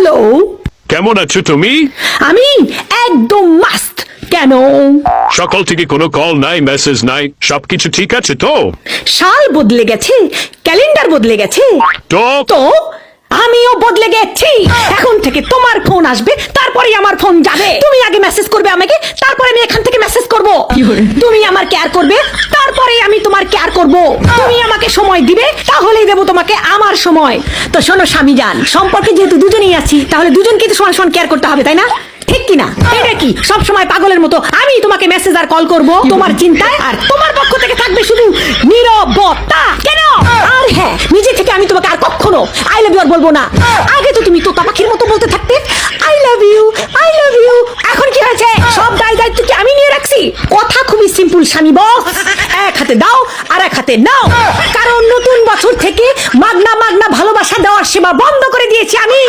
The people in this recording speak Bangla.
হ্যালো, কেমন আছো তুমি? আমি একদম মাস্ত। কেন? সকাল থেকে কোনো কল নাই, মেসেজ নাই, সবকিছু ঠিক আছে তো? সাল বদলে গেছে, ক্যালেন্ডার বদলে গেছে, তো তো আমিও বদলে গেছি। এখন থেকে তোমার ফোন আসবে, তারপরে আমার ফোন যাবে। তুমি আগে মেসেজ করবে আমাকে, তারপরে আমি এখান থেকে মেসেজ করব। তুমি আমার কেয়ার করবে, তারপরে আমি তোমার কেয়ার করব। তুমি আমাকে সময় দিবে, তাহলেই দেবো তোমাকে আমার সময়। তো শোনো স্বামীজান, সম্পর্কে যেহেতু দুজনেই আছি, তাহলে দুজনকে তো সমান সমান কেয়ার করতে হবে, তাই না? ঠিক কিনা? এটা কি সব সময় পাগলের মতো আমি তোমাকে মেসেজ আর কল করব তোমার চিন্তায়, আর তোমার পক্ষ থেকে থাকবে শুধু নীরবতা? কেন? আর হ্যাঁ, নিজে থেকে আমি তোমাকে আর কখনো আই লাভ ইউ আর বলবো না। আগে তো তুমি তোতা পাখির মতো বলতে থাকতে I love you, I love you. এখন কি হয়েছে? সব দায়িত্ব কি আমি নিয়ে রাখছি? কথা খুবই সিম্পল স্বামী বস, এক হাতে দাও আর এক হাতে নাও। কারণ নতুন বছর থেকে মাগনা মাগনা ভালোবাসা দেওয়ার সেবা বন্ধ করে দিয়েছি আমি।